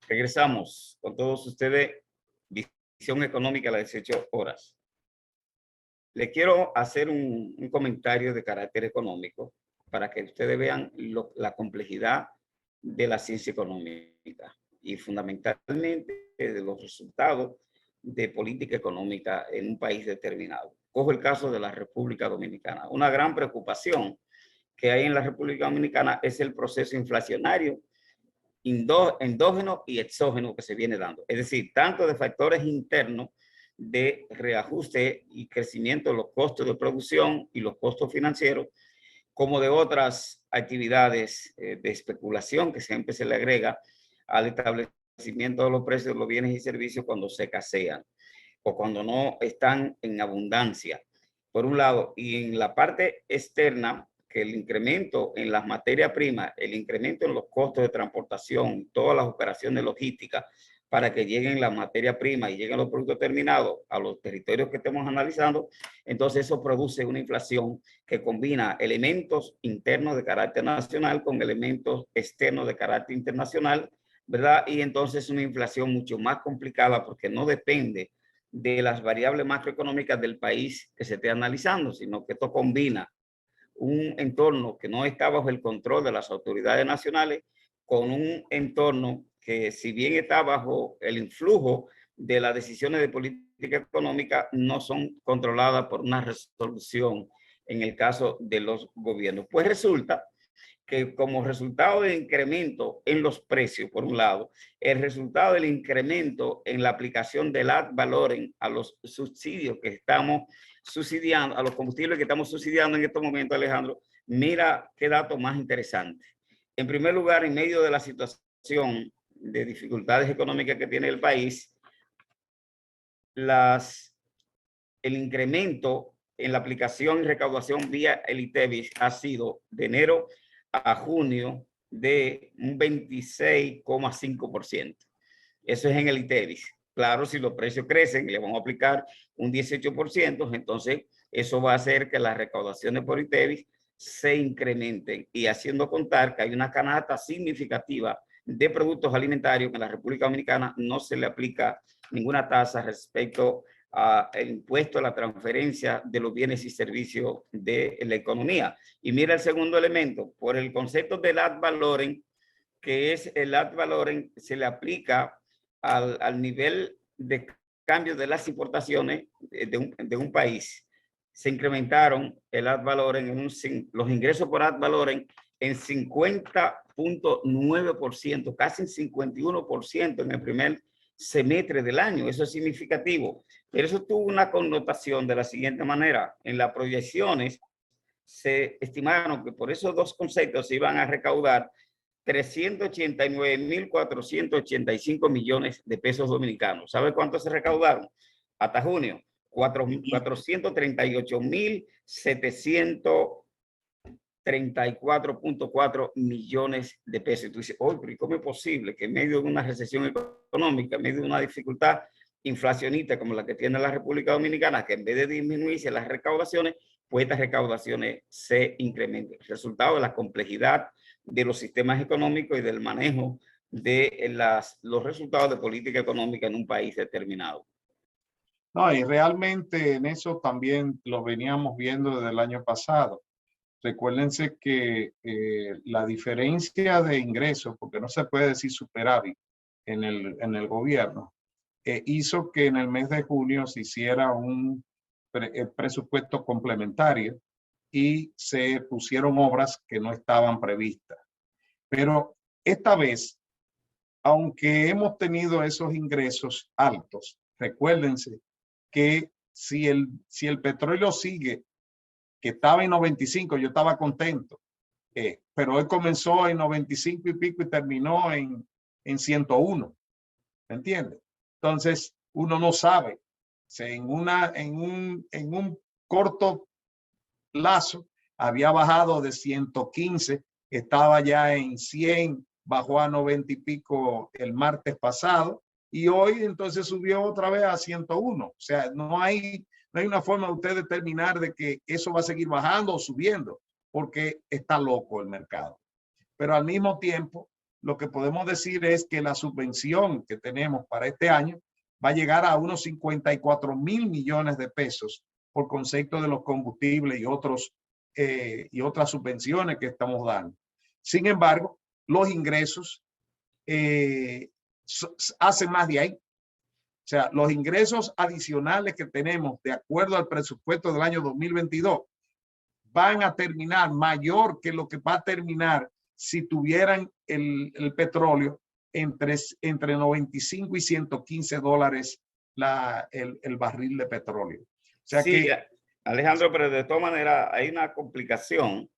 Regresamos con todos ustedes, Visión Económica a las 18 horas. Le quiero hacer un comentario de carácter económico para que ustedes vean la complejidad de la ciencia económica y fundamentalmente de los resultados de política económica en un país determinado. Cojo el caso de la República Dominicana. Una gran preocupación que hay en la República Dominicana es el proceso inflacionario endógeno y exógeno que se viene dando. Es decir, tanto de factores internos de reajuste y crecimiento de los costos de producción y los costos financieros, como de otras actividades de especulación que siempre se le agrega al establecimiento de los precios de los bienes y servicios cuando se escasean o cuando no están en abundancia, por un lado. Y en la parte externa, que el incremento en las materias primas, el incremento en los costos de transportación, todas las operaciones logísticas para que lleguen las materias primas y lleguen los productos terminados a los territorios que estemos analizando, entonces eso produce una inflación que combina elementos internos de carácter nacional con elementos externos de carácter internacional, ¿verdad? Y entonces una inflación mucho más complicada porque no depende de las variables macroeconómicas del país que se esté analizando, sino que esto combina un entorno que no está bajo el control de las autoridades nacionales con un entorno que, si bien está bajo el influjo de las decisiones de política económica, no son controladas por una resolución en el caso de los gobiernos. Pues resulta que como resultado del incremento en los precios, por un lado, el resultado del incremento en la aplicación del ad valorem a los subsidios que estamos subsidiando, a los combustibles que estamos subsidiando en estos momentos, Alejandro, mira qué dato más interesante. En primer lugar, en medio de la situación de dificultades económicas que tiene el país, el incremento en la aplicación y recaudación vía el ITEVIS ha sido de enero a junio de un 26,5%. Eso es en el ITEVIS. Claro, si los precios crecen, le vamos a aplicar un 18%, entonces eso va a hacer que las recaudaciones por ITEVIS se incrementen y haciendo contar que hay una canasta significativa de productos alimentarios que en la República Dominicana no se le aplica ninguna tasa respecto el impuesto a la transferencia de los bienes y servicios de la economía. Y mira el segundo elemento, por el concepto del ad valorem, que es el ad valorem, se le aplica al nivel de cambio de las importaciones de un país. Se incrementaron el ad valorem, los ingresos por ad valorem en 50,9%, casi en 51% en el primer semestre del año. Eso es significativo. Pero eso tuvo una connotación de la siguiente manera. En las proyecciones se estimaron que por esos dos conceptos se iban a recaudar 389.485 millones de pesos dominicanos. ¿Sabe cuánto se recaudaron? Hasta junio, 438.734.4 millones de pesos. Y tú dices, oye, pero ¿cómo es posible que en medio de una recesión económica, en medio de una dificultad inflacionista como la que tiene la República Dominicana, que en vez de disminuirse las recaudaciones, pues estas recaudaciones se incrementen? Resultado de la complejidad de los sistemas económicos y del manejo de los resultados de política económica en un país determinado. No, y realmente en eso también lo veníamos viendo desde el año pasado. Recuérdense que la diferencia de ingresos, porque no se puede decir superávit en el gobierno, hizo que en el mes de junio se hiciera un presupuesto complementario y se pusieron obras que no estaban previstas. Pero esta vez, aunque hemos tenido esos ingresos altos, recuérdense que si el petróleo sigue, que estaba en 95, yo estaba contento, pero hoy comenzó en 95 y pico y terminó en 101, ¿me entiendes? Entonces, uno no sabe. En un corto plazo había bajado de 115, estaba ya en 100, bajó a 90 y pico el martes pasado y hoy entonces subió otra vez a 101. O sea, no hay una forma de usted determinar de que eso va a seguir bajando o subiendo porque está loco el mercado. Pero al mismo tiempo lo que podemos decir es que la subvención que tenemos para este año va a llegar a unos 54.000 millones de pesos por concepto de los combustibles y otras subvenciones que estamos dando. Sin embargo, los ingresos hacen más de ahí. O sea, los ingresos adicionales que tenemos de acuerdo al presupuesto del año 2022 van a terminar mayor que lo que va a terminar si tuvieran el petróleo entre 95 y 115 dólares el barril de petróleo. O sea sí, que, Alejandro, pero de todas maneras hay una complicación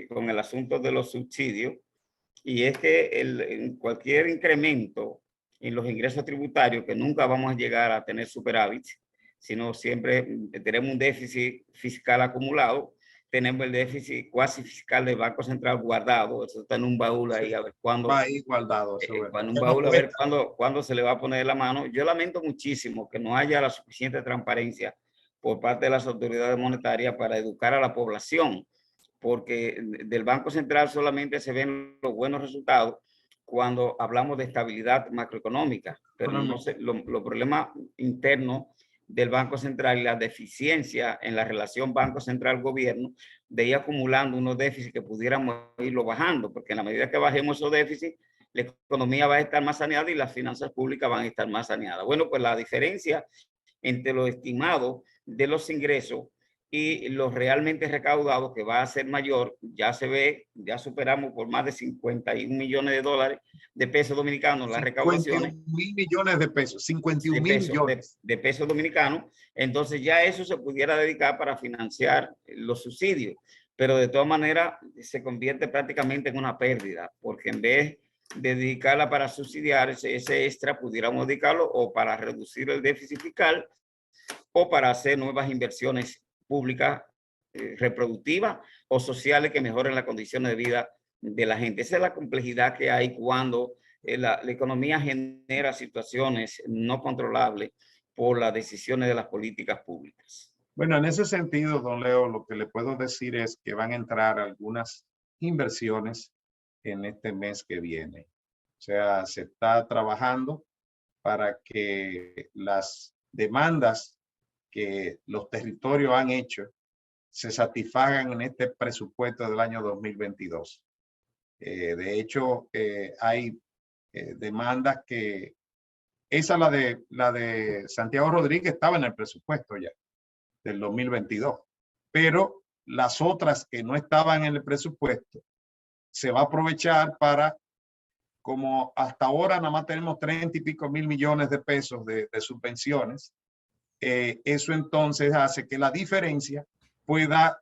con el asunto de los subsidios, y es que en cualquier incremento en los ingresos tributarios, que nunca vamos a llegar a tener superávit, sino siempre tenemos un déficit fiscal acumulado, tenemos el déficit cuasi fiscal del Banco Central guardado, eso está en un baúl ahí, a ver cuándo. va ahí guardado. En un baúl, a ver cuándo se le va a poner la mano. Yo lamento muchísimo que no haya la suficiente transparencia por parte de las autoridades monetarias para educar a la población, porque del Banco Central solamente se ven los buenos resultados cuando hablamos de estabilidad macroeconómica, pero no sé, los problemas internos del Banco Central y la deficiencia en la relación Banco Central-Gobierno de ir acumulando unos déficits que pudiéramos irlo bajando, porque en la medida que bajemos esos déficits, la economía va a estar más saneada y las finanzas públicas van a estar más saneadas. Bueno, pues la diferencia entre lo estimado de los ingresos y los realmente recaudados, que va a ser mayor, ya se ve, ya superamos por más de 51 millones de dólares de pesos dominicanos las recaudaciones. 51.000 millones de pesos, 51 mil millones. De pesos dominicanos. Entonces ya eso se pudiera dedicar para financiar los subsidios, pero de todas maneras se convierte prácticamente en una pérdida, porque en vez de dedicarla para subsidiar ese extra, pudiéramos dedicarlo o para reducir el déficit fiscal o para hacer nuevas inversiones públicas reproductivas o sociales que mejoren las condiciones de vida de la gente. Esa es la complejidad que hay cuando la economía genera situaciones no controlables por las decisiones de las políticas públicas. Bueno, en ese sentido, don Leo, lo que le puedo decir es que van a entrar algunas inversiones en este mes que viene. O sea, se está trabajando para que las demandas que los territorios han hecho se satisfagan en este presupuesto del año 2022. De hecho, hay demandas que esa la de Santiago Rodríguez estaba en el presupuesto ya del 2022, pero las otras que no estaban en el presupuesto se va a aprovechar para, como hasta ahora nada más tenemos 30 y pico mil millones de pesos de subvenciones, eso entonces hace que la diferencia pueda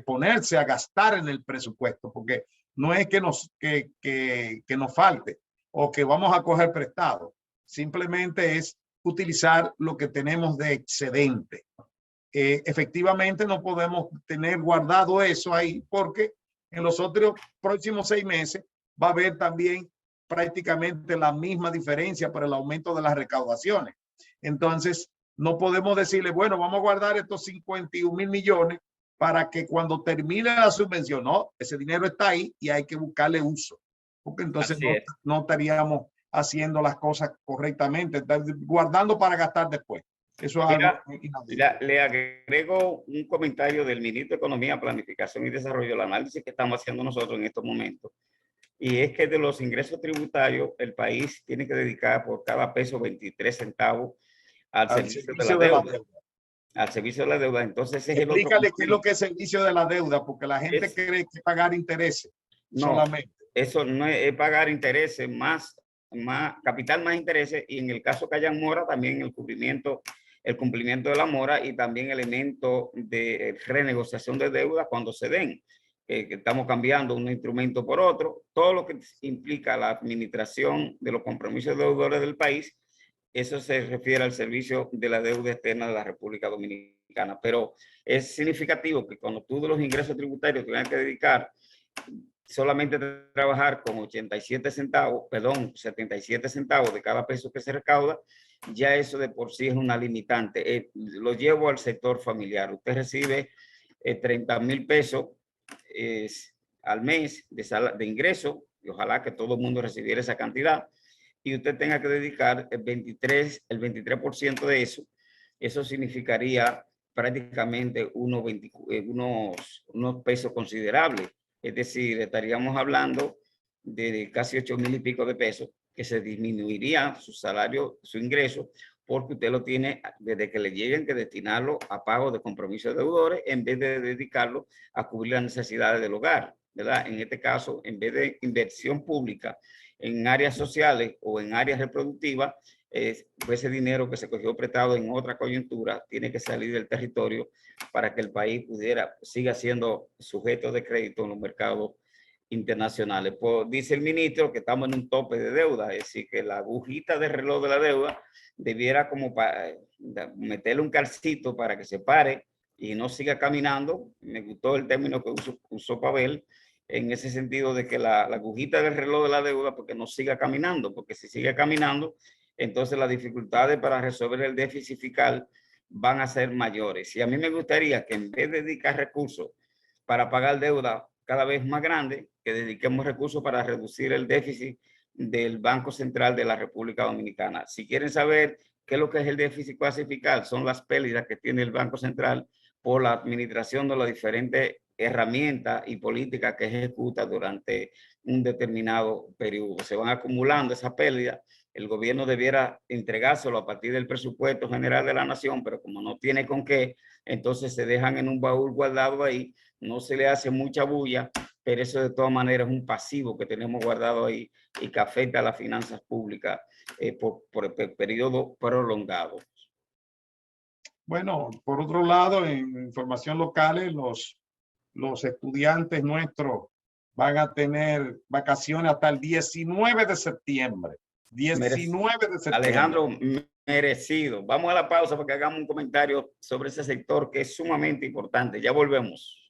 ponerse a gastar en el presupuesto, porque no es que nos falte o que vamos a coger prestado, simplemente es utilizar lo que tenemos de excedente. Efectivamente no podemos tener guardado eso ahí porque en los otros próximos 6 meses va a haber también prácticamente la misma diferencia por el aumento de las recaudaciones. Entonces, no podemos decirle, bueno, vamos a guardar estos 51 mil millones para que cuando termine la subvención, no, ese dinero está ahí y hay que buscarle uso. Porque entonces no estaríamos haciendo las cosas correctamente, guardando para gastar después. Eso es algo le agrego un comentario del ministro de Economía, Planificación y Desarrollo, el análisis que estamos haciendo nosotros en estos momentos. Y es que de los ingresos tributarios, el país tiene que dedicar por cada peso 23 centavos al servicio de la deuda. Al servicio de la deuda. Entonces, explícale qué es lo que es servicio de la deuda, porque la gente cree que pagar intereses solamente. Eso no es pagar intereses, más capital más intereses, y en el caso que hayan mora, también el cumplimiento de la mora y también elemento de renegociación de deuda cuando se den. Que estamos cambiando un instrumento por otro, todo lo que implica la administración de los compromisos deudores del país, eso se refiere al servicio de la deuda externa de la República Dominicana. Pero es significativo que cuando tú de los ingresos tributarios tengas que dedicar solamente trabajar con 87 centavos, perdón, 77 centavos de cada peso que se recauda, ya eso de por sí es una limitante. Lo llevo al sector familiar. Usted recibe 30 mil pesos al mes de ingreso y ojalá que todo el mundo recibiera esa cantidad, y usted tenga que dedicar el 23% de eso. Eso significaría prácticamente unos pesos considerables. Es decir, estaríamos hablando de casi 8,000 y pico de pesos, que se disminuiría su salario, su ingreso, porque usted lo tiene desde que le lleguen que destinarlo a pago de compromisos de deudores en vez de dedicarlo a cubrir las necesidades del hogar, ¿verdad? En este caso, en vez de inversión pública en áreas sociales o en áreas reproductivas, pues ese dinero que se cogió prestado en otra coyuntura tiene que salir del territorio para que el país siga siendo sujeto de crédito en los mercados internacionales. Pues dice el ministro que estamos en un tope de deuda, es decir, que la agujita del reloj de la deuda debiera como meterle un calcito para que se pare y no siga caminando. Me gustó el término que usó Pavel, en ese sentido de que la agujita del reloj de la deuda, porque no siga caminando, porque si sigue caminando, entonces las dificultades para resolver el déficit fiscal van a ser mayores. Y a mí me gustaría que en vez de dedicar recursos para pagar deuda cada vez más grande, que dediquemos recursos para reducir el déficit del Banco Central de la República Dominicana. Si quieren saber qué es lo que es el déficit clasificado, son las pérdidas que tiene el Banco Central por la administración de las diferentes herramientas y políticas que ejecuta durante un determinado periodo. Se van acumulando esas pérdidas. El gobierno debiera entregárselo a partir del presupuesto general de la nación, pero como no tiene con qué, entonces se dejan en un baúl guardado ahí, no se le hace mucha bulla, pero eso de todas maneras es un pasivo que tenemos guardado ahí y que afecta a las finanzas públicas por el periodo prolongado. Bueno, por otro lado, en información locales, los estudiantes nuestros van a tener vacaciones hasta el 19 de septiembre. 19 de septiembre. Alejandro, merecido. Vamos a la pausa para que hagamos un comentario sobre ese sector que es sumamente importante. Ya volvemos.